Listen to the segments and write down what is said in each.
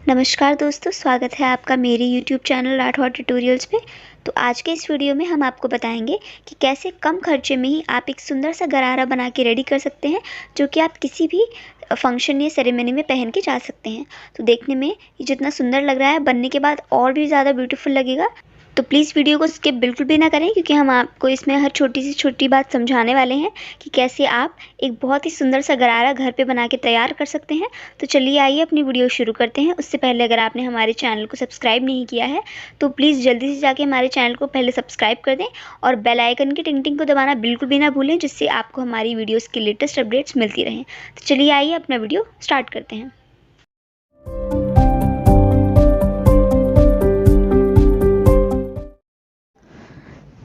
नमस्कार दोस्तों, स्वागत है आपका मेरे YouTube चैनल राठौर ट्यूटोरियल्स पे। तो आज के इस वीडियो में हम आपको बताएंगे कि कैसे कम खर्चे में ही आप एक सुंदर सा गरारा बना के रेडी कर सकते हैं, जो कि आप किसी भी फंक्शन या सेरेमनी में पहन के जा सकते हैं। तो देखने में ये जितना सुंदर लग रहा है, बनने के बाद और भी ज़्यादा ब्यूटीफुल लगेगा। तो प्लीज़ वीडियो को स्किप बिल्कुल भी ना करें, क्योंकि हम आपको इसमें हर छोटी से छोटी बात समझाने वाले हैं कि कैसे आप एक बहुत ही सुंदर सा गरारा घर पे बना के तैयार कर सकते हैं। तो चलिए आइए अपनी वीडियो शुरू करते हैं। उससे पहले अगर आपने हमारे चैनल को सब्सक्राइब नहीं किया है तो प्लीज़ जल्दी से जाके हमारे चैनल को पहले सब्सक्राइब कर दें और बेल आइकन की टिंग-टिंग को दबाना बिल्कुल भी ना भूलें, जिससे आपको हमारी वीडियोज़ की लेटेस्ट अपडेट्स मिलती रहें। तो चलिए आइए अपना वीडियो स्टार्ट करते हैं।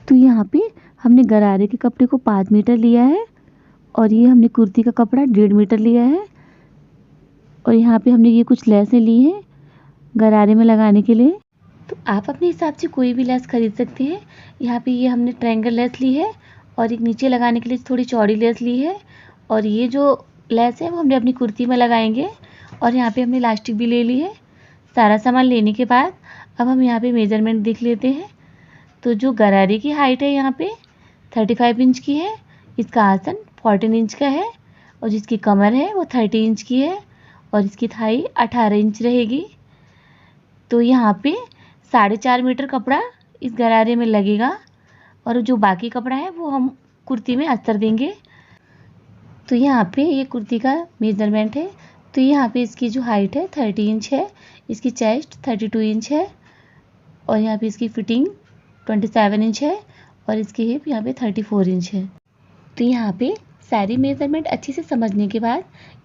तो यहाँ पे हमने गरारे के कपड़े को 5 मीटर लिया है और ये हमने कुर्ती का कपड़ा 1.5 मीटर लिया है। और यहाँ पे हमने ये कुछ लेसें ली हैं गरारे में लगाने के लिए। तो आप अपने हिसाब से कोई भी लेस खरीद सकते हैं। यहाँ पे ये हमने ट्रायंगल लेस ली है और एक नीचे लगाने के लिए थोड़ी चौड़ी लेस ली है। और ये जो लेस है वो हमने अपनी कुर्ती में लगाएंगे। और यहाँ पे हमने इलास्टिक भी ले ली है। सारा सामान लेने के बाद अब हम यहाँ पे मेजरमेंट देख लेते हैं। तो जो गरारे की हाइट है यहाँ पे 35 इंच की है, इसका आसन 14 इंच का है और जिसकी कमर है वो 30 इंच की है और इसकी थाई 18 इंच रहेगी। तो यहाँ पे 4.5 मीटर कपड़ा इस गरारे में लगेगा और जो बाकी कपड़ा है वो हम कुर्ती में अस्तर देंगे। तो यहाँ पे ये कुर्ती का मेजरमेंट है। तो यहाँ पे इसकी जो हाइट है 30 इंच है, इसकी चेस्ट 32 इंच है और यहाँ पे इसकी फिटिंग 27 इंच है और इसकी हिप यहाँ पे 34 इंच है। तो यहाँ पे सारी मेजरमेंट अच्छे से समझने के बाद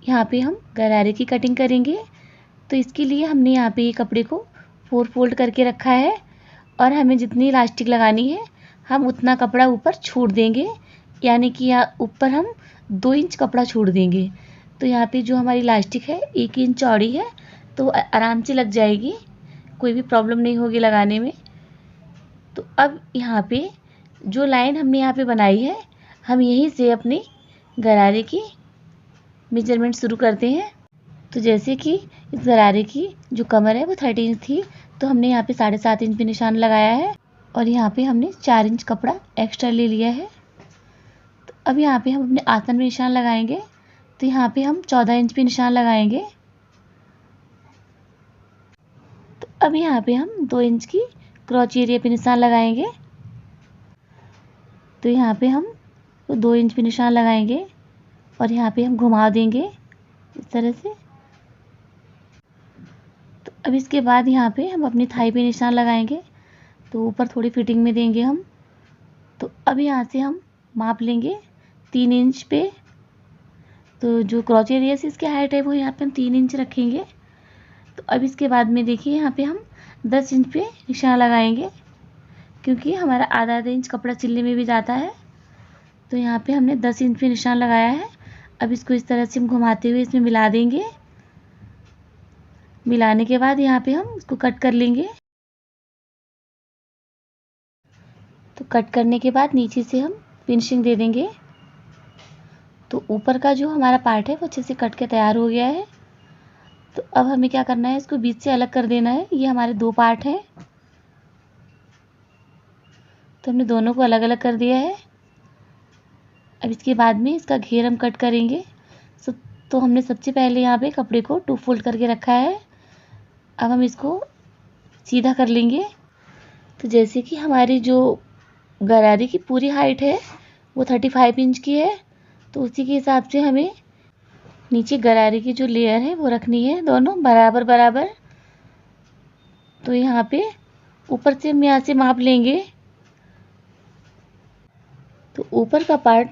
यहाँ पे हम गरारे की कटिंग करेंगे। तो इसके लिए हमने यहाँ पे ये कपड़े को 4 फोल्ड करके रखा है और हमें जितनी इलास्टिक लगानी है हम उतना कपड़ा ऊपर छोड़ देंगे, यानी कि यहाँ ऊपर हम 2 इंच कपड़ा छोड़ देंगे। तो यहाँ पे जो हमारी इलास्टिक है 1 इंच चौड़ी है, तो आराम से लग जाएगी, कोई भी प्रॉब्लम नहीं होगी लगाने में। तो अब यहाँ पे जो लाइन हमने यहाँ पे बनाई है, हम यहीं से अपने गरारे की मेजरमेंट शुरू करते हैं। तो जैसे कि इस गरारे की जो कमर है वो 30 इंच थी, तो हमने यहाँ पे 7.5 इंच पे निशान लगाया है और यहाँ पे हमने 4 इंच कपड़ा एक्स्ट्रा ले लिया है। तो अब यहाँ पे हम अपने आसन में निशान लगाएंगे। तो यहाँ पे हम 14 इंच पे निशान लगाएंगे। तो अब यहाँ पे हम 2 इंच की क्रॉच एरिया पे निशान लगाएंगे। तो यहाँ पे हम 2 इंच पे निशान लगाएंगे और यहाँ पे हम घुमा देंगे इस तरह से। तो अब इसके बाद यहाँ पे हम अपनी थाई पे निशान लगाएंगे, तो ऊपर थोड़ी फिटिंग में देंगे हम। तो अब यहाँ से हम माप लेंगे 3 इंच पे। तो जो क्रॉच एरिया से इसकी हाइट है वो यहाँ पे हम 3 इंच रखेंगे। तो अब इसके बाद में देखिए यहाँ पे हम 10 इंच पे निशान लगाएंगे, क्योंकि हमारा आधा इंच कपड़ा सिलने में भी जाता है। तो यहाँ पे हमने 10 इंच पे निशान लगाया है। अब इसको इस तरह से हम घुमाते हुए इसमें मिला देंगे। मिलाने के बाद यहाँ पे हम इसको कट कर लेंगे। तो कट करने के बाद नीचे से हम फिनिशिंग दे देंगे। तो ऊपर का जो हमारा पार्ट है वो अच्छे से कट के तैयार हो गया है। तो अब हमें क्या करना है, इसको बीच से अलग कर देना है। ये हमारे 2 पार्ट हैं, तो हमने दोनों को अलग अलग कर दिया है। अब इसके बाद में इसका घेर हम कट करेंगे। तो हमने सबसे पहले यहाँ पे कपड़े को 2 फोल्ड करके रखा है। अब हम इसको सीधा कर लेंगे। तो जैसे कि हमारी जो गरारे की पूरी हाइट है वो 35 इंच की है, तो उसी के हिसाब से हमें नीचे गरारे की जो लेयर है वो रखनी है, दोनों बराबर बराबर। तो यहाँ पे ऊपर से हम यहाँ से माप लेंगे। तो ऊपर का पार्ट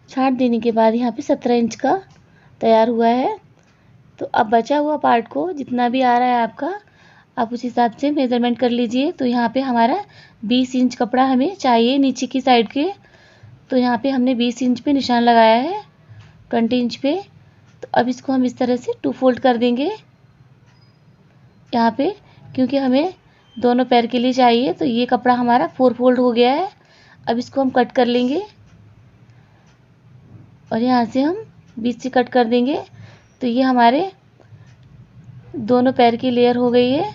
छांट देने के बाद यहाँ पे 17 इंच का तैयार हुआ है। तो अब बचा हुआ पार्ट को जितना भी आ रहा है आपका, आप उस हिसाब से मेज़रमेंट कर लीजिए। तो यहाँ पे हमारा 20 इंच कपड़ा हमें चाहिए नीचे की साइड के। तो यहाँ पे हमने 20 इंच पे निशान लगाया है 20 इंच पे। तो अब इसको हम इस तरह से 2 फोल्ड कर देंगे यहाँ पे, क्योंकि हमें दोनों पैर के लिए चाहिए। तो ये कपड़ा हमारा 4 फोल्ड हो गया है। अब इसको हम कट कर लेंगे और यहाँ से हम बीच से कट कर देंगे। तो ये हमारे दोनों पैर की लेयर हो गई है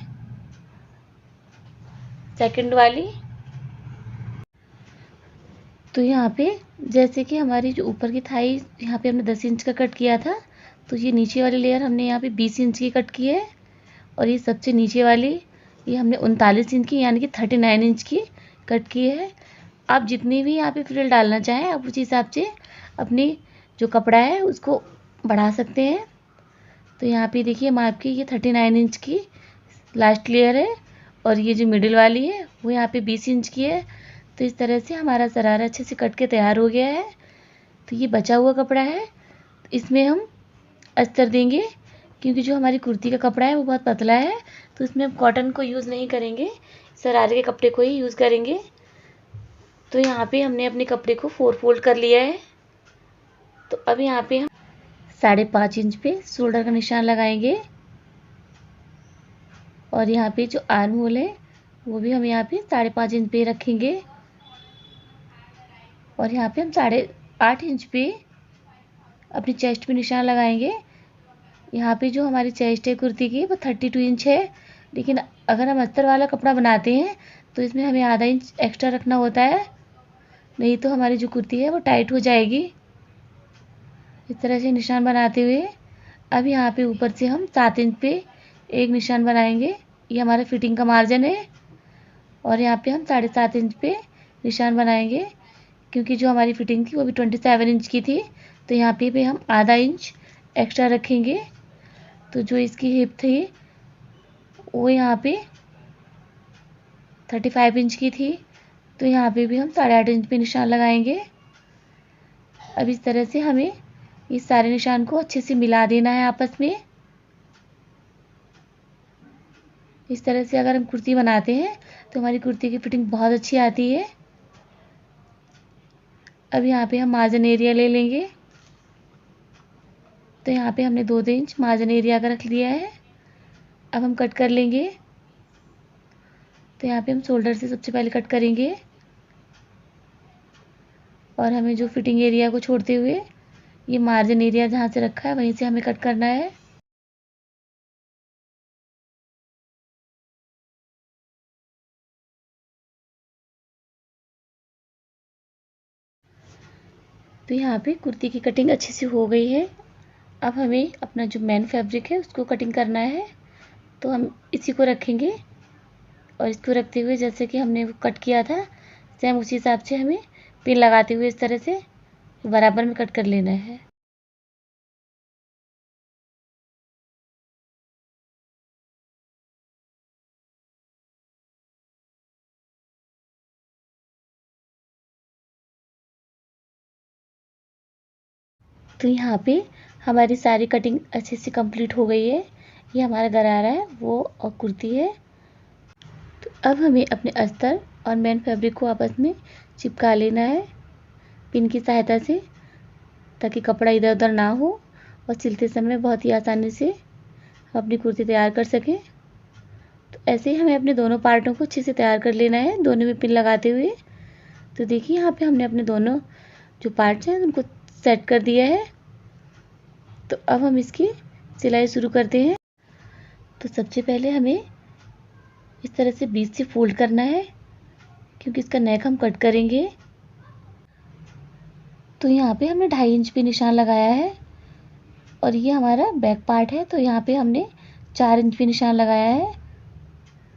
सेकंड वाली। तो यहाँ पे जैसे कि हमारी जो ऊपर की थाई यहाँ पे हमने 10 इंच का कट किया था, तो ये नीचे वाली लेयर हमने यहाँ पे 20 इंच की कट की है, और ये सबसे नीचे वाली ये हमने 39 इंच की यानी कि 39 इंच की कट की है। आप जितनी भी यहाँ पे फ्रिल डालना चाहें आप उसी हिसाब से अपनी जो कपड़ा है उसको बढ़ा सकते हैं। तो यहाँ पे देखिए माप की ये 39 इंच की लास्ट लेयर है, और ये जो मिडिल वाली है वो यहाँ पे 20 इंच की है। तो इस तरह से हमारा शरारा अच्छे से कट के तैयार हो गया है। तो ये बचा हुआ कपड़ा है, इसमें हम अस्तर देंगे, क्योंकि जो हमारी कुर्ती का कपड़ा है वो बहुत पतला है, तो इसमें हम कॉटन को यूज़ नहीं करेंगे, शरारे के कपड़े को ही यूज़ करेंगे। तो यहाँ पे हमने अपने कपड़े को 4 फोल्ड कर लिया है। तो अब यहाँ पे हम 5.5 इंच पे शोल्डर का निशान लगाएंगे, और यहाँ पे जो आर्म होल है वो भी हम यहाँ पे 5.5 इंच पे रखेंगे, और यहाँ पे हम 8.5 इंच पे अपनी चेस्ट पे निशान लगाएंगे। यहाँ पे जो हमारी चेस्ट है कुर्ती की वो 32 इंच है, लेकिन अगर हम अस्तर वाला कपड़ा बनाते हैं तो इसमें हमें आधा इंच एक्स्ट्रा रखना होता है, नहीं तो हमारी जो कुर्ती है वो टाइट हो जाएगी। इस तरह से निशान बनाते हुए अब यहाँ पे ऊपर से हम 7 इंच पे एक निशान बनाएंगे, ये हमारा फिटिंग का मार्जिन है, और यहाँ पे हम 7.5 इंच पे निशान बनाएंगे, क्योंकि जो हमारी फिटिंग थी वो भी 27 इंच की थी, तो यहाँ पे भी हम आधा इंच एक्स्ट्रा रखेंगे। तो जो इसकी हिप थी वो यहाँ पे 35 इंच की थी, तो यहाँ पे भी हम 8.5 इंच पे निशान लगाएंगे। अब इस तरह से हमें इस सारे निशान को अच्छे से मिला देना है आपस में। इस तरह से अगर हम कुर्ती बनाते हैं तो हमारी कुर्ती की फिटिंग बहुत अच्छी आती है। अब यहाँ पे हम मार्जिन एरिया ले लेंगे, तो यहाँ पे हमने 2 इंच मार्जिन एरिया का रख लिया है। अब हम कट कर लेंगे, तो यहाँ पे हम शोल्डर से सबसे पहले कट करेंगे, और हमें जो फिटिंग एरिया को छोड़ते हुए ये मार्जिन एरिया जहाँ से रखा है वहीं से हमें कट करना है। तो यहाँ पे कुर्ती की कटिंग अच्छे से हो गई है। अब हमें अपना जो मेन फैब्रिक है उसको कटिंग करना है, तो हम इसी को रखेंगे, और इसको रखते हुए जैसे कि हमने वो कट किया था सेम उसी हिसाब से हमें पिन लगाते हुए इस तरह से बराबर में कट कर लेना है। तो यहाँ पे हमारी सारी कटिंग अच्छे से कंप्लीट हो गई है। ये हमारा गरारा है वो और कुर्ती है। तो अब हमें अपने अस्तर और मेन फैब्रिक को आपस में चिपका लेना है पिन की सहायता से, ताकि कपड़ा इधर उधर ना हो और सिलते समय बहुत ही आसानी से हम अपनी कुर्ती तैयार कर सकें। तो ऐसे ही हमें अपने दोनों पार्टों को अच्छे से तैयार कर लेना है, दोनों में पिन लगाते हुए। तो देखिए यहाँ पे हमने अपने दोनों जो पार्ट्स हैं उनको सेट कर दिया है। तो अब हम इसकी सिलाई शुरू करते हैं। तो सबसे पहले हमें इस तरह से बीच से फोल्ड करना है, क्योंकि इसका नेक हम कट करेंगे। तो यहाँ पे हमने 2.5 इंच पे निशान लगाया है, और ये हमारा बैक पार्ट है, तो यहाँ पे हमने 4 इंच पे निशान लगाया है।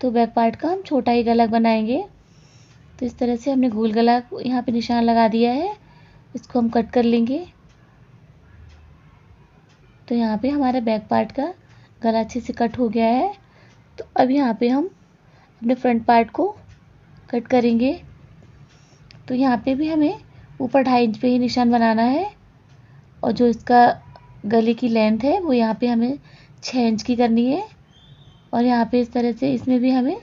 तो बैक पार्ट का हम छोटा ही गला बनाएंगे। तो इस तरह से हमने गोल गला यहाँ पे निशान लगा दिया है, इसको हम कट कर लेंगे। तो यहाँ पे हमारा बैक पार्ट का गला अच्छे से कट हो गया है। तो अब यहाँ पे हम अपने फ्रंट पार्ट को कट करेंगे। तो यहाँ पे भी हमें ऊपर 2.5 इंच पे ही निशान बनाना है, और जो इसका गले की लेंथ है वो यहाँ पे हमें 6 इंच की करनी है, और यहाँ पे इस तरह से इसमें भी हमें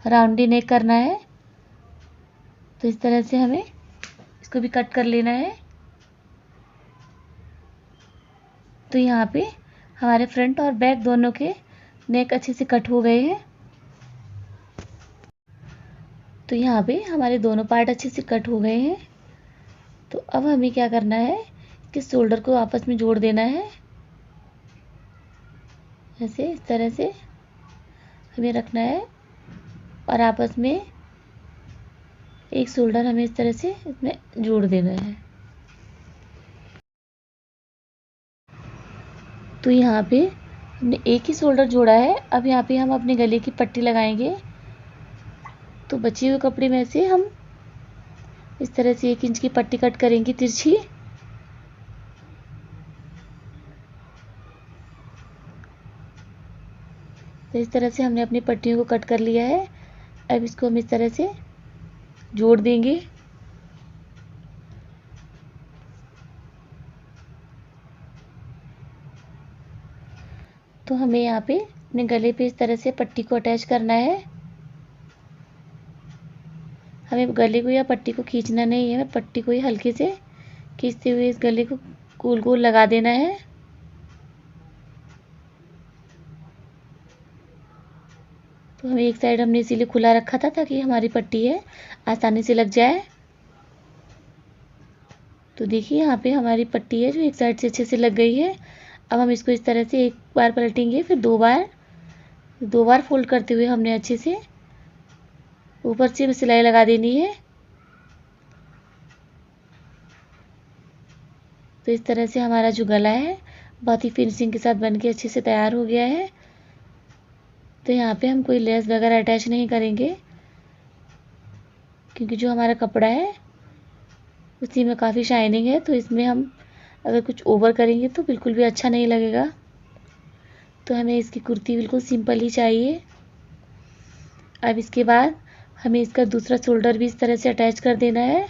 राउंडी नेक करना है। तो इस तरह से हमें इसको भी कट कर लेना है। तो यहाँ पे हमारे फ्रंट और बैक दोनों के नेक अच्छे से कट हो गए हैं। तो यहाँ पे हमारे दोनों पार्ट अच्छे से कट हो गए हैं। तो अब हमें क्या करना है कि शोल्डर को आपस में जोड़ देना है। ऐसे इस तरह से हमें रखना है और आपस में एक शोल्डर हमें इस तरह से इसमें जोड़ देना है। तो यहाँ पे हमने एक ही शोल्डर जोड़ा है। अब यहाँ पे हम अपने गले की पट्टी लगाएंगे। तो बचे हुए कपड़े में से हम इस तरह से 1 इंच की पट्टी कट करेंगे तिरछी। तो इस तरह से हमने अपनी पट्टियों को कट कर लिया है। अब इसको हम इस तरह से जोड़ देंगे। तो हमें यहाँ पे अपने गले पे इस तरह से पट्टी को अटैच करना है। हमें गले को या पट्टी को खींचना नहीं है, हमें पट्टी को ही हल्के से खींचते हुए इस गले को गोल गोल लगा देना है। तो हमें एक साइड हमने इसीलिए खुला रखा था ताकि हमारी पट्टी है आसानी से लग जाए। तो देखिए यहाँ पे हमारी पट्टी है जो एक साइड से अच्छे से लग गई है। अब हम इसको इस तरह से एक बार पलटेंगे, फिर दो बार फोल्ड करते हुए हमने अच्छे से ऊपर से सिलाई लगा देनी है। तो इस तरह से हमारा जो गला है बहुत ही फिनिशिंग के साथ बनके अच्छे से तैयार हो गया है। तो यहाँ पे हम कोई लेस वगैरह अटैच नहीं करेंगे क्योंकि जो हमारा कपड़ा है उसी में काफ़ी शाइनिंग है। तो इसमें हम अगर कुछ ओवर करेंगे तो बिल्कुल भी अच्छा नहीं लगेगा। तो हमें इसकी कुर्ती बिल्कुल सिंपल ही चाहिए। अब इसके बाद हमें इसका दूसरा शोल्डर भी इस तरह से अटैच कर देना है।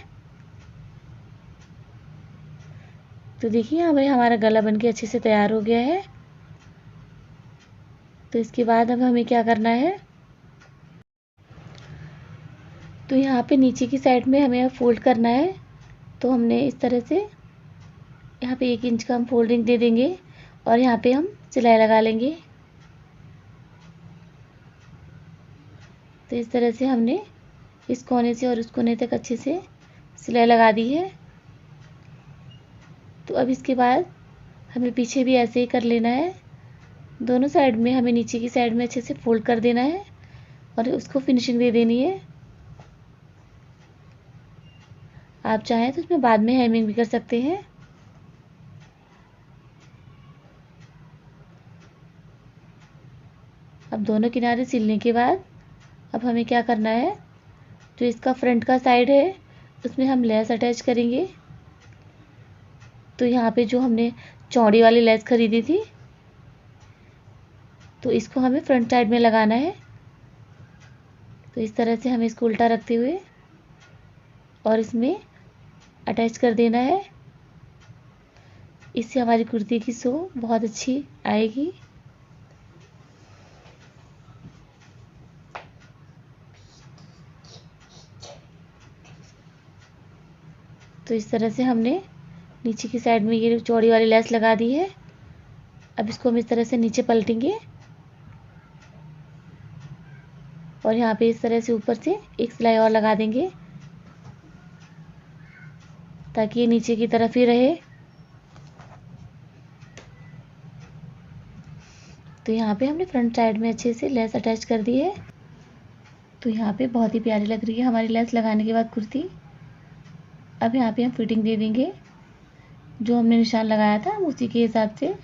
तो देखिए यहाँ भाई हमारा गला बनके अच्छे से तैयार हो गया है। तो इसके बाद अब हमें क्या करना है, तो यहाँ पे नीचे की साइड में हमें फोल्ड करना है। तो हमने इस तरह से यहाँ पे 1 इंच का हम फोल्डिंग दे देंगे और यहाँ पे हम सिलाई लगा लेंगे। तो इस तरह से हमने इस कोने से और उस कोने तक अच्छे से सिलाई लगा दी है। तो अब इसके बाद हमें पीछे भी ऐसे ही कर लेना है। दोनों साइड में हमें नीचे की साइड में अच्छे से फोल्ड कर देना है और उसको फिनिशिंग दे देनी है। आप चाहें तो इसमें बाद में हेमिंग भी कर सकते हैं। अब दोनों किनारे सिलने के बाद अब हमें क्या करना है, जो इसका फ्रंट का साइड है उसमें हम लेस अटैच करेंगे। तो यहाँ पे जो हमने चौड़ी वाली लेस खरीदी थी तो इसको हमें फ्रंट साइड में लगाना है। तो इस तरह से हमें इसको उल्टा रखते हुए और इसमें अटैच कर देना है। इससे हमारी कुर्ती की शो बहुत अच्छी आएगी। तो इस तरह से हमने नीचे की साइड में ये चौड़ी वाली लेस लगा दी है। अब इसको हम इस तरह से नीचे पलटेंगे और यहाँ पे इस तरह से ऊपर से एक सिलाई और लगा देंगे ताकि ये नीचे की तरफ ही रहे। तो यहाँ पे हमने फ्रंट साइड में अच्छे से लेस अटैच कर दी है। तो यहाँ पे बहुत ही प्यारी लग रही है हमारी लेस लगाने के बाद कुर्ती। अब यहाँ पे हम फिटिंग दे देंगे, जो हमने निशान लगाया था हम उसी के हिसाब से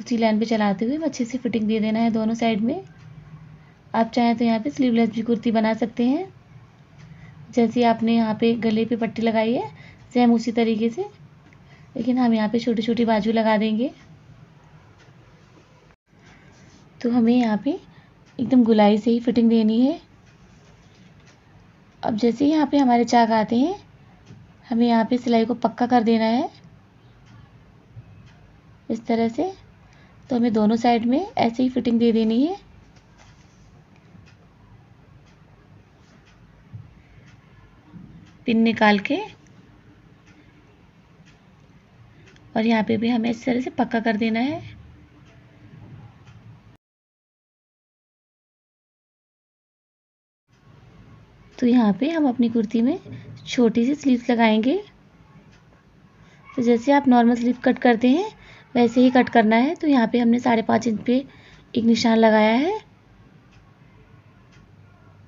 उसी लाइन पे चलाते हुए अच्छे से फिटिंग दे देना है दोनों साइड में। आप चाहें तो यहाँ पे स्लीवलेस भी कुर्ती बना सकते हैं, जैसे आपने यहाँ पे गले पे पट्टी लगाई है सेम उसी तरीके से, लेकिन हम यहाँ पे छोटी छोटी बाजू लगा देंगे। तो हमें यहाँ पे एकदम गुलाई से ही फिटिंग देनी है। अब जैसे यहाँ पे हमारे चाक आते हैं हमें यहाँ पे सिलाई को पक्का कर देना है इस तरह से। तो हमें दोनों साइड में ऐसे ही फिटिंग दे देनी है। पिन निकाल के और यहाँ पे भी हमें इस तरह से पक्का कर देना है। तो यहाँ पे हम अपनी कुर्ती में छोटी सी स्लीव्स लगाएंगे। तो जैसे आप नॉर्मल स्लीव कट करते हैं वैसे ही कट करना है। तो यहाँ पे हमने 5.5 इंच पे एक निशान लगाया है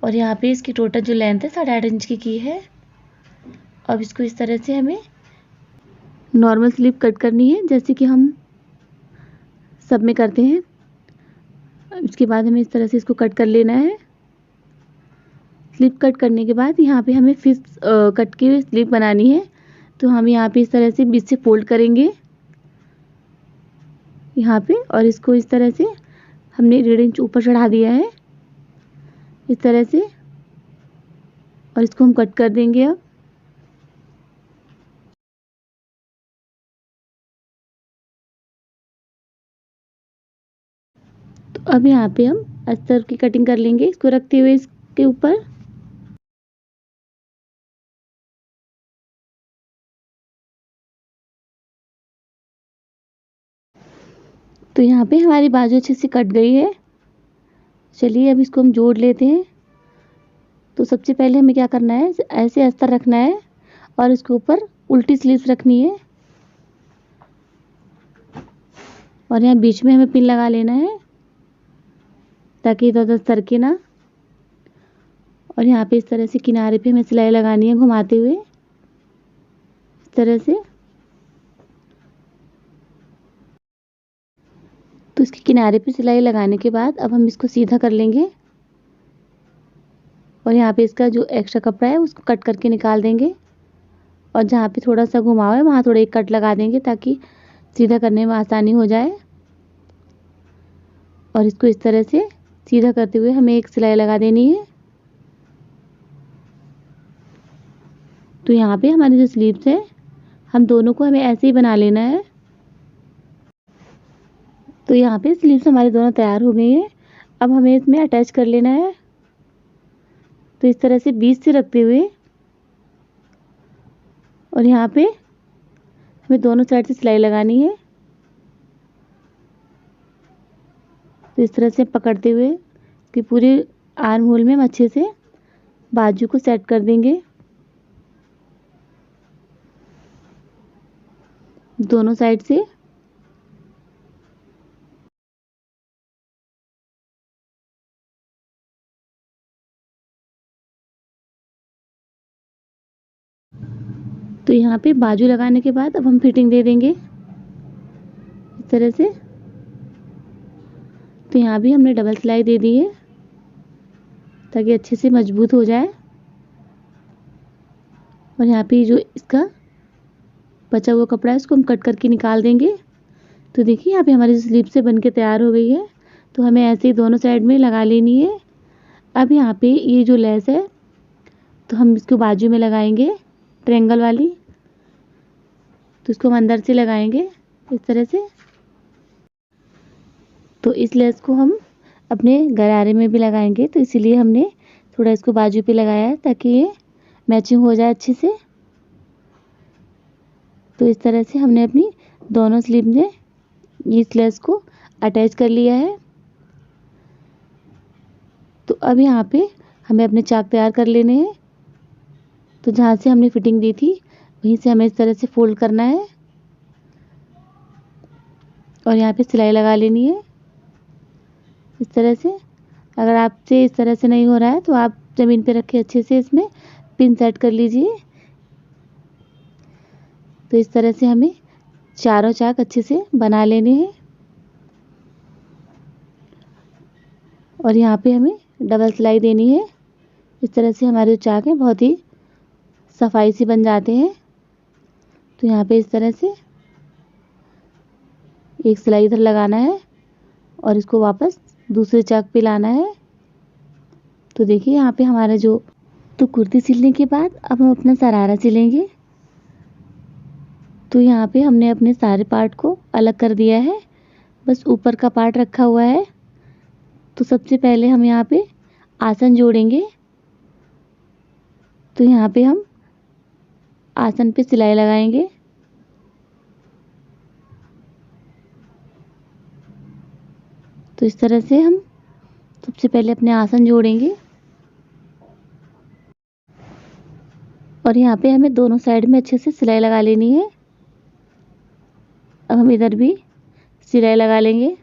और यहाँ पे इसकी टोटल जो लेंथ है 8.5 इंच की है। अब इसको इस तरह से हमें नॉर्मल स्लीव कट करनी है जैसे कि हम सब में करते हैं। इसके बाद हमें इस तरह से इसको कट कर लेना है। स्लीव कट करने के बाद यहाँ पे हमें फिश कट की स्लीव बनानी है, तो हम यहाँ पे इस तरह से बीच से फोल्ड करेंगे यहाँ पे, और इसको इस तरह से हमने 1.5 इंच ऊपर चढ़ा दिया है इस तरह से, और इसको हम कट कर देंगे। अब तो अब यहाँ पे हम अस्तर की कटिंग कर लेंगे इसको रखते हुए इसके ऊपर। तो यहाँ पे हमारी बाजू अच्छे से कट गई है। चलिए अब इसको हम जोड़ लेते हैं। तो सबसे पहले हमें क्या करना है, ऐसे अस्तर रखना है और इसके ऊपर उल्टी स्लीव्स रखनी है और यहाँ बीच में हमें पिन लगा लेना है ताकि इधर उधर सरके ना। और यहाँ पे इस तरह से किनारे पे हमें सिलाई लगानी है घुमाते हुए इस तरह से। तो इसके किनारे पे सिलाई लगाने के बाद अब हम इसको सीधा कर लेंगे और यहाँ पे इसका जो एक्स्ट्रा कपड़ा है उसको कट करके निकाल देंगे और जहाँ पे थोड़ा सा घुमाव है वहाँ थोड़ा एक कट लगा देंगे ताकि सीधा करने में आसानी हो जाए। और इसको इस तरह से सीधा करते हुए हमें एक सिलाई लगा देनी है। तो यहाँ पे हमारी जो स्लीव्स है हम दोनों को हमें ऐसे ही बना लेना है। तो यहाँ पे स्लीव्स हमारी दोनों तैयार हो गई हैं। अब हमें इसमें अटैच कर लेना है। तो इस तरह से बीच से रखते हुए और यहाँ पे हमें दोनों साइड से सिलाई लगानी है। तो इस तरह से पकड़ते हुए कि पूरे आर्म होल में हम अच्छे से बाजू को सेट कर देंगे दोनों साइड से। तो यहाँ पे बाजू लगाने के बाद अब हम फिटिंग दे देंगे इस तरह से। तो यहाँ भी हमने डबल सिलाई दे दी है ताकि अच्छे से मजबूत हो जाए। और यहाँ पे जो इसका बचा हुआ कपड़ा है उसको हम कट करके निकाल देंगे। तो देखिए यहाँ पे हमारी स्लीव से बन के तैयार हो गई है। तो हमें ऐसे ही दोनों साइड में लगा लेनी है। अब यहाँ पे ये जो लेस है तो हम इसको बाजू में लगाएंगे ट्रायंगल वाली। तो इसको हम अंदर से लगाएंगे इस तरह से। तो इस लेस को हम अपने गरारे में भी लगाएंगे, तो इसीलिए हमने थोड़ा इसको बाजू पे लगाया है ताकि ये मैचिंग हो जाए अच्छे से। तो इस तरह से हमने अपनी दोनों स्लीव में इस लेस को अटैच कर लिया है। तो अब यहाँ पे हमें अपने चाक तैयार कर लेने हैं। तो जहाँ से हमने फिटिंग दी थी वहीं से हमें इस तरह से फोल्ड करना है और यहाँ पे सिलाई लगा लेनी है इस तरह से। अगर आपसे इस तरह से नहीं हो रहा है तो आप ज़मीन पे रखे अच्छे से इसमें पिन सेट कर लीजिए। तो इस तरह से हमें चारों चाक अच्छे से बना लेने हैं और यहाँ पे हमें डबल सिलाई देनी है। इस तरह से हमारे जो चाक हैं बहुत ही सफाई से बन जाते हैं। तो यहाँ पे इस तरह से एक सिलाई इधर लगाना है और इसको वापस दूसरे चाक पे लाना है। तो देखिए यहाँ पे हमारा जो तो कुर्ती सिलने के बाद अब हम अपना शरारा सिलेंगे। तो यहाँ पे हमने अपने सारे पार्ट को अलग कर दिया है, बस ऊपर का पार्ट रखा हुआ है। तो सबसे पहले हम यहाँ पे आसन जोड़ेंगे। तो यहाँ पे हम आसन पे सिलाई लगाएंगे। तो इस तरह से हम सबसे पहले अपने आसन जोड़ेंगे और यहाँ पे हमें दोनों साइड में अच्छे से सिलाई लगा लेनी है। अब हम इधर भी सिलाई लगा लेंगे।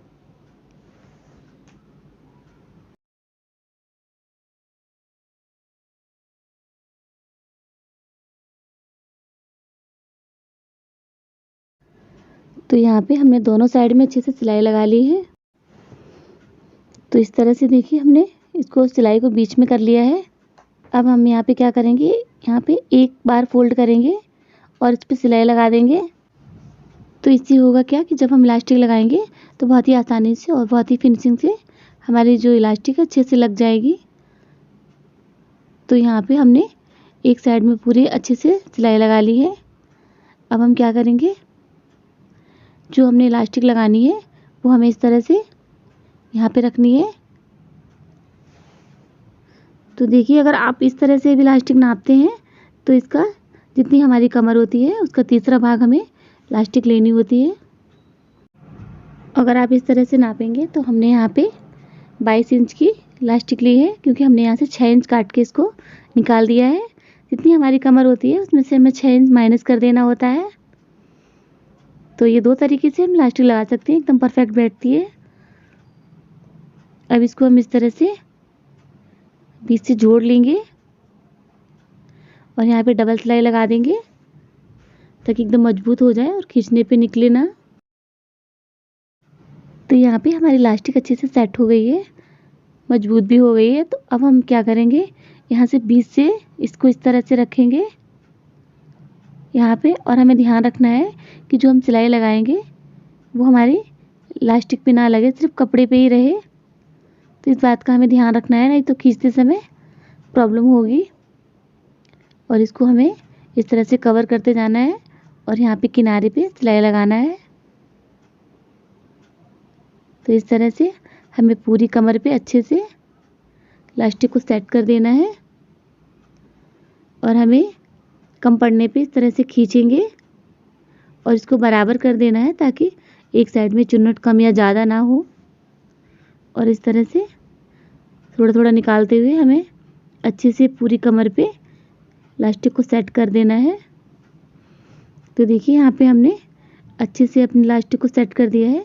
तो यहाँ पे हमने दोनों साइड में अच्छे से सिलाई लगा ली है। तो इस तरह से देखिए हमने इसको सिलाई को बीच में कर लिया है। अब हम यहाँ पे क्या करेंगे, यहाँ पे एक बार फोल्ड करेंगे और इस पे सिलाई लगा देंगे। तो इससे होगा क्या कि जब हम इलास्टिक लगाएंगे तो बहुत ही आसानी से और बहुत ही फिनिशिंग से हमारी जो इलास्टिक है अच्छे से लग जाएगी। तो यहाँ पे हमने एक साइड में पूरी अच्छे से सिलाई लगा ली है। अब हम क्या करेंगे, जो हमने इलास्टिक लगानी है वो हमें इस तरह से यहाँ पे रखनी है। तो देखिए अगर आप इस तरह से भी इलास्टिक नापते हैं तो इसका जितनी हमारी कमर होती है उसका तीसरा भाग हमें इलास्टिक लेनी होती है। अगर आप इस तरह से नापेंगे तो हमने यहाँ पे 22 इंच की इलास्टिक ली है, क्योंकि हमने यहाँ से 6 इंच काट के इसको निकाल दिया है। जितनी हमारी कमर होती है उसमें से हमें 6 इंच माइनस कर देना होता है। तो ये दो तरीके से हम इलास्टिक लगा सकते हैं, एकदम परफेक्ट बैठती है। अब इसको हम इस तरह से बीच से जोड़ लेंगे और यहाँ पे डबल सिलाई लगा देंगे ताकि एकदम मजबूत हो जाए और खींचने पे निकले ना। तो यहाँ पे हमारी इलास्टिक अच्छे से सेट हो गई है, मजबूत भी हो गई है। तो अब हम क्या करेंगे, यहाँ से बीच से इसको इस तरह से रखेंगे यहाँ पे, और हमें ध्यान रखना है कि जो हम सिलाई लगाएंगे वो हमारी इलास्टिक पे ना लगे, सिर्फ कपड़े पे ही रहे। तो इस बात का हमें ध्यान रखना है, नहीं तो खींचते समय प्रॉब्लम होगी। और इसको हमें इस तरह से कवर करते जाना है और यहाँ पे किनारे पे सिलाई लगाना है। तो इस तरह से हमें पूरी कमर पे अच्छे से इलास्टिक को सेट कर देना है और हमें कम पड़ने पे इस तरह से खींचेंगे और इसको बराबर कर देना है ताकि एक साइड में चुन्नट कम या ज़्यादा ना हो। और इस तरह से थोड़ा थोड़ा निकालते हुए हमें अच्छे से पूरी कमर पे इलास्टिक को सेट कर देना है। तो देखिए यहाँ पे हमने अच्छे से अपनी इलास्टिक को सेट कर दिया है।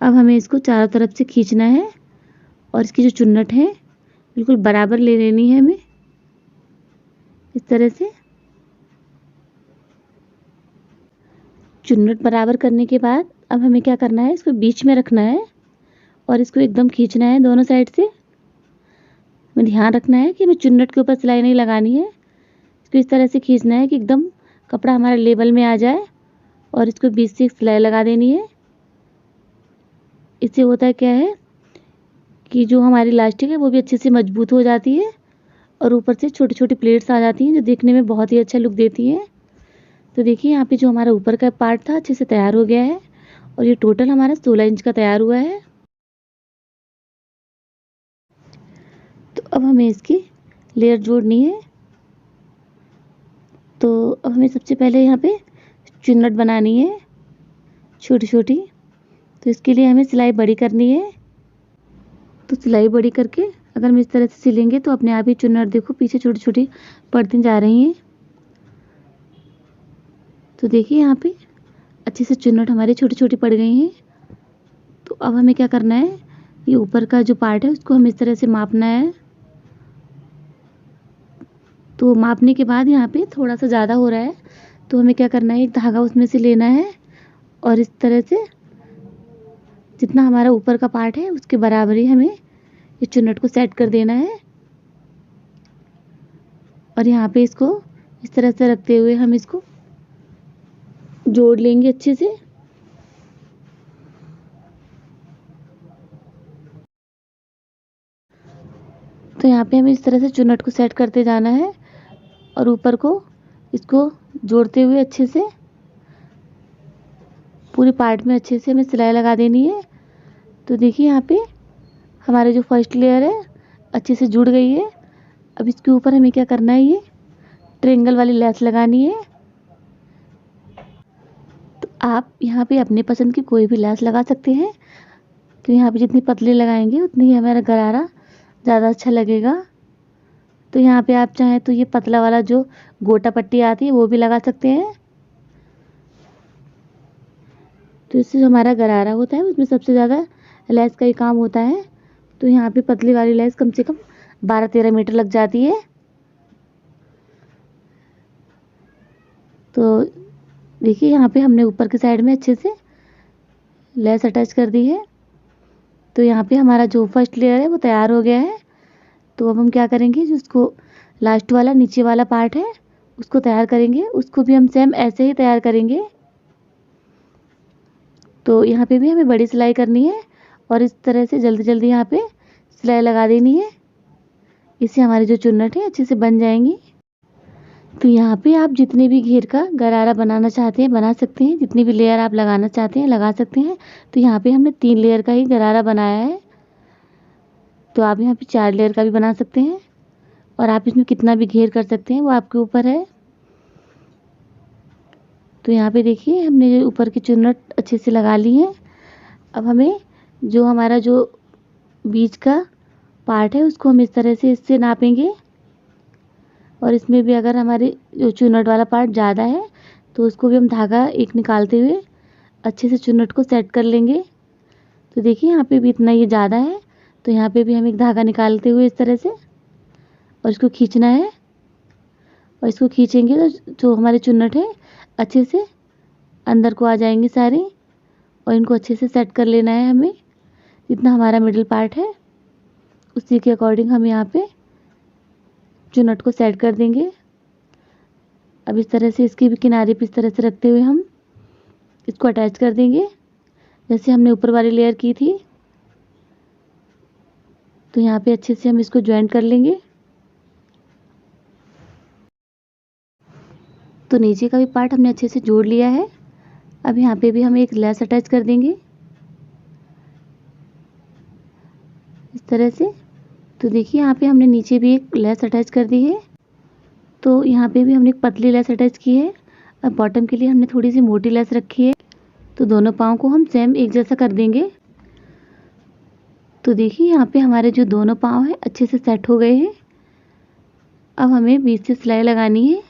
अब हमें इसको चारों तरफ से खींचना है और इसकी जो चुन्नट है बिल्कुल बराबर ले लेनी है हमें, इस तरह से। चुन्नट बराबर करने के बाद अब हमें क्या करना है, इसको बीच में रखना है और इसको एकदम खींचना है दोनों साइड से। हमें ध्यान रखना है कि हमें चुन्नट के ऊपर सिलाई नहीं लगानी है, इसको इस तरह से खींचना है कि एकदम कपड़ा हमारा लेवल में आ जाए और इसको बीच से सिलाई लगा देनी है। इससे होता क्या है कि जो हमारी इलास्टिक है वो भी अच्छे से मजबूत हो जाती है और ऊपर से छोटी छोटी प्लेट्स आ जाती हैं जो देखने में बहुत ही अच्छा लुक देती हैं। तो देखिए यहाँ पे जो हमारा ऊपर का पार्ट था अच्छे से तैयार हो गया है और ये टोटल हमारा 16 इंच का तैयार हुआ है। तो अब हमें इसकी लेयर जोड़नी है। तो अब हमें सबसे पहले यहाँ पे चुन्नट बनानी है छोटी छोटी। तो इसके लिए हमें सिलाई बड़ी करनी है। तो सिलाई बड़ी करके अगर हम इस तरह से सिलेंगे तो अपने आप ही चुन्नट देखो पीछे छोटी छोटी पड़ती जा रही हैं। तो देखिए यहाँ पे अच्छे से चुन्नट हमारी छोटी छोटी पड़ गई हैं। तो अब हमें क्या करना है, ये ऊपर का जो पार्ट है उसको हमें इस तरह से मापना है। तो मापने के बाद यहाँ पे थोड़ा सा ज़्यादा हो रहा है तो हमें क्या करना है, एक धागा उसमें से लेना है और इस तरह से जितना हमारा ऊपर का पार्ट है उसके बराबर ही हमें इस चुन्नट को सेट कर देना है। और यहाँ पे इसको इस तरह से रखते हुए हम इसको जोड़ लेंगे अच्छे से। तो यहाँ पे हमें इस तरह से चुन्नट को सेट करते जाना है और ऊपर को इसको जोड़ते हुए अच्छे से पूरे पार्ट में अच्छे से हमें सिलाई लगा देनी है। तो देखिए यहाँ पे हमारे जो फर्स्ट लेयर है अच्छे से जुड़ गई है। अब इसके ऊपर हमें क्या करना है, ये ट्रायंगल वाली लेस लगानी है। तो आप यहाँ पे अपने पसंद की कोई भी लेस लगा सकते हैं, तो यहाँ पे जितनी पतली लगाएंगे उतनी ही हमारा गरारा ज़्यादा अच्छा लगेगा। तो यहाँ पे आप चाहें तो ये पतला वाला जो गोटा पट्टी आती है वो भी लगा सकते हैं। तो इससे जो हमारा गरारा होता है उसमें सबसे ज़्यादा लेस का ही काम होता है। तो यहाँ पे पतली वाली लेस कम से कम 12-13 मीटर लग जाती है। तो देखिए यहाँ पे हमने ऊपर के साइड में अच्छे से लेस अटैच कर दी है। तो यहाँ पे हमारा जो फर्स्ट लेयर है वो तैयार हो गया है। तो अब हम क्या करेंगे, जो उसको लास्ट वाला नीचे वाला पार्ट है उसको तैयार करेंगे। उसको भी हम सेम ऐसे ही तैयार करेंगे। तो यहाँ पे भी हमें बड़ी सिलाई करनी है और इस तरह से जल्दी जल्दी यहाँ पे सिलाई लगा देनी है। इससे हमारी जो चुन्नट है अच्छे से बन जाएंगी। तो यहाँ पे आप जितने भी घेर का गरारा बनाना चाहते हैं बना सकते हैं, जितनी भी लेयर आप लगाना चाहते हैं लगा सकते हैं। तो यहाँ पे हमने 3 लेयर का ही गरारा बनाया है। तो आप यहाँ पे 4 लेयर का भी बना सकते हैं और आप इसमें कितना भी घेर कर सकते हैं वो आपके ऊपर है। तो यहाँ पे देखिए हमने ऊपर की चुन्नट अच्छे से लगा ली है। अब हमें जो हमारा जो बीच का पार्ट है उसको हम इस तरह से इससे नापेंगे और इसमें भी अगर हमारे जो चुन्नट वाला पार्ट ज़्यादा है तो उसको भी हम धागा एक निकालते हुए अच्छे से चुन्नट को सेट कर लेंगे। तो देखिए यहाँ पे भी इतना ये ज़्यादा है, तो यहाँ पे भी हम एक धागा निकालते हुए इस तरह से और इसको खींचना है। और इसको खींचेंगे तो जो हमारे चुन्नट है अच्छे से अंदर को आ जाएंगे सारे और इनको अच्छे से सेट कर लेना है हमें। जितना हमारा मिडिल पार्ट है उसी के अकॉर्डिंग हम यहाँ पे चुन्नट को सेट कर देंगे। अब इस तरह से इसके भी किनारे पे इस तरह से रखते हुए हम इसको अटैच कर देंगे जैसे हमने ऊपर वाली लेयर की थी। तो यहाँ पे अच्छे से हम इसको ज्वाइंट कर लेंगे। तो नीचे का भी पार्ट हमने अच्छे से जोड़ लिया है। अब यहाँ पे भी हम एक लेस अटैच कर देंगे इस तरह से। तो देखिए यहाँ पे हमने नीचे भी एक लेस अटैच कर दी है। तो यहाँ पे भी हमने एक पतली लेस अटैच की है और बॉटम के लिए हमने थोड़ी सी मोटी लेस रखी है। तो दोनों पाँव को हम सेम एक जैसा कर देंगे। तो देखिए यहाँ पे हमारे जो दोनों पाँव हैं अच्छे से सेट हो गए हैं। अब हमें बीच से सिलाई लगानी है।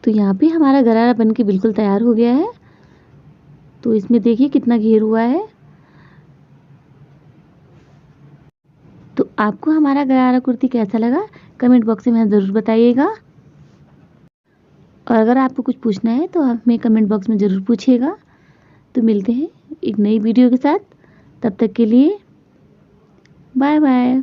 तो यहाँ पे हमारा गरारा बन के बिल्कुल तैयार हो गया है। तो इसमें देखिए कितना घेर हुआ है। तो आपको हमारा गरारा कुर्ती कैसा लगा कमेंट बॉक्स में ज़रूर बताइएगा। और अगर आपको कुछ पूछना है तो आप हमें कमेंट बॉक्स में ज़रूर पूछिएगा। तो मिलते हैं एक नई वीडियो के साथ, तब तक के लिए बाय बाय।